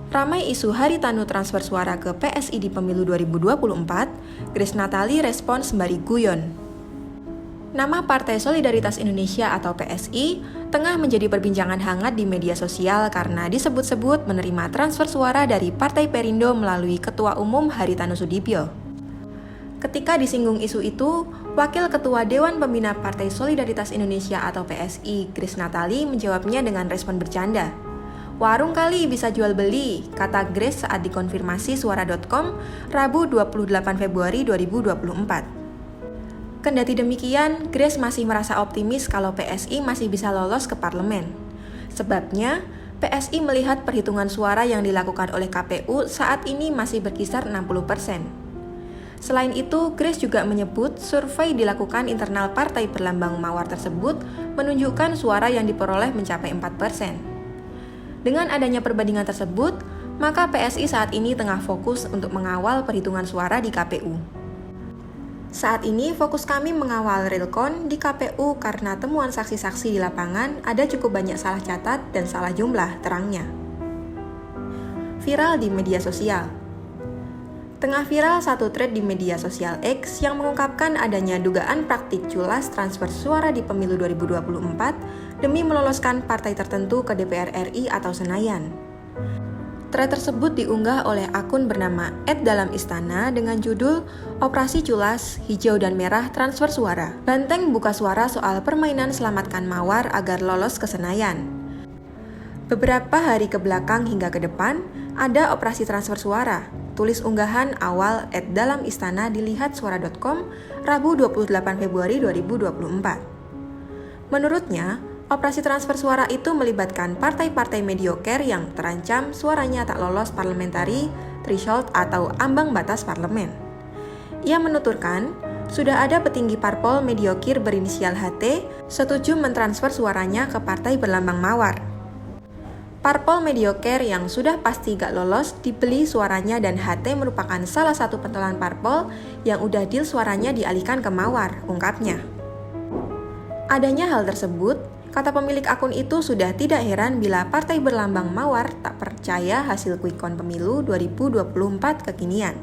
Ramai isu haritanu transfer suara ke PSI di pemilu 2024, Grace Natali respon sembari guyon. Nama Partai Solidaritas Indonesia atau PSI tengah menjadi perbincangan hangat di media sosial karena disebut-sebut menerima transfer suara dari Partai Perindo melalui Ketua Umum Haritanu Sudibyo. Ketika disinggung isu itu, Wakil Ketua Dewan Pembina Partai Solidaritas Indonesia atau PSI, Grace Natali menjawabnya dengan respon bercanda. "Warung kali bisa jual beli," kata Grace saat dikonfirmasi suara.com Rabu 28 Februari 2024. Kendati demikian, Grace masih merasa optimis kalau PSI masih bisa lolos ke parlemen. Sebabnya, PSI melihat perhitungan suara yang dilakukan oleh KPU saat ini masih berkisar 60%. Selain itu, Grace juga menyebut survei dilakukan internal partai berlambang mawar tersebut menunjukkan suara yang diperoleh mencapai 4%. Dengan adanya perbandingan tersebut, maka PSI saat ini tengah fokus untuk mengawal perhitungan suara di KPU. Saat ini fokus kami mengawal realcon di KPU karena temuan saksi-saksi di lapangan ada cukup banyak salah catat dan salah jumlah, terangnya. Viral di media sosial. Tengah viral satu thread di media sosial X yang mengungkapkan adanya dugaan praktik culas transfer suara di pemilu 2024 demi meloloskan partai tertentu ke DPR RI atau Senayan. Thread tersebut diunggah oleh akun bernama @dalamistana dengan judul "Operasi Culas, Hijau dan Merah Transfer Suara. Banteng buka suara soal permainan selamatkan Mawar agar lolos ke Senayan." Beberapa hari ke belakang hingga ke depan, ada operasi transfer suara. Tulis unggahan awal @dalamistana dilihat suara.com Rabu 28 Februari 2024. Menurutnya, operasi transfer suara itu melibatkan partai-partai mediocre yang terancam suaranya tak lolos parliamentary threshold atau ambang batas parlemen. Ia menuturkan, sudah ada petinggi parpol mediocre berinisial HT setuju mentransfer suaranya ke partai berlambang mawar. Parpol mediocre yang sudah pasti gak lolos dibeli suaranya dan HT merupakan salah satu pentolan parpol yang udah deal suaranya dialihkan ke mawar, ungkapnya. Adanya hal tersebut, kata pemilik akun itu sudah tidak heran bila partai berlambang mawar tak percaya hasil quick count pemilu 2024 kekinian.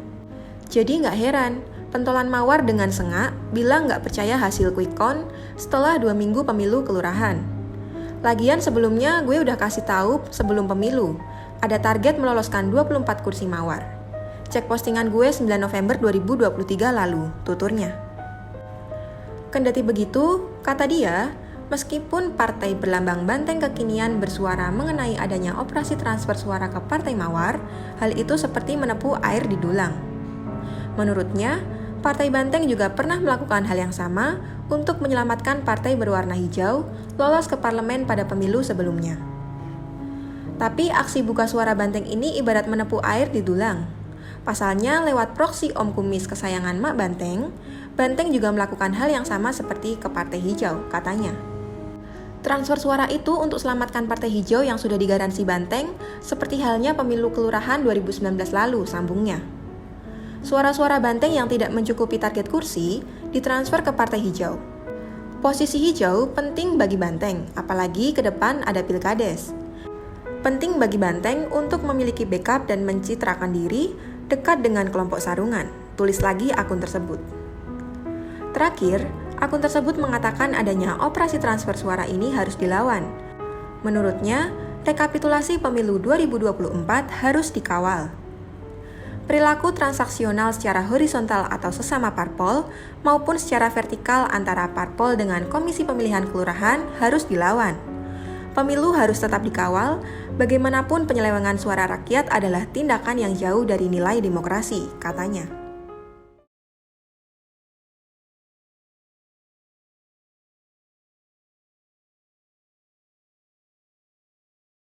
Jadi gak heran, pentolan mawar dengan sengak bilang gak percaya hasil quick count setelah 2 minggu pemilu kelurahan. Lagian sebelumnya gue udah kasih tahu sebelum pemilu, ada target meloloskan 24 kursi mawar. Cek postingan gue 9 November 2023 lalu, tuturnya. Kendati begitu, kata dia, meskipun partai berlambang banteng kekinian bersuara mengenai adanya operasi transfer suara ke partai mawar, hal itu seperti menepu air di dulang. Menurutnya, Partai Banteng juga pernah melakukan hal yang sama untuk menyelamatkan partai berwarna hijau lolos ke parlemen pada pemilu sebelumnya. Tapi aksi buka suara Banteng ini ibarat menepu air di dulang. Pasalnya lewat proksi Om Kumis kesayangan Mak Banteng, Banteng juga melakukan hal yang sama seperti ke partai hijau, katanya. Transfer suara itu untuk selamatkan partai hijau yang sudah digaransi Banteng, seperti halnya pemilu kelurahan 2019 lalu, sambungnya. Suara-suara Banteng yang tidak mencukupi target kursi ditransfer ke partai hijau. Posisi hijau penting bagi Banteng, apalagi ke depan ada pilkades. Penting bagi Banteng untuk memiliki backup dan mencitrakan diri dekat dengan kelompok sarungan, tulis lagi akun tersebut. Terakhir, akun tersebut mengatakan adanya operasi transfer suara ini harus dilawan. Menurutnya, rekapitulasi pemilu 2024 harus dikawal. Perilaku transaksional secara horizontal atau sesama parpol maupun secara vertikal antara parpol dengan Komisi Pemilihan Kelurahan harus dilawan. Pemilu harus tetap dikawal, bagaimanapun penyelewengan suara rakyat adalah tindakan yang jauh dari nilai demokrasi, katanya.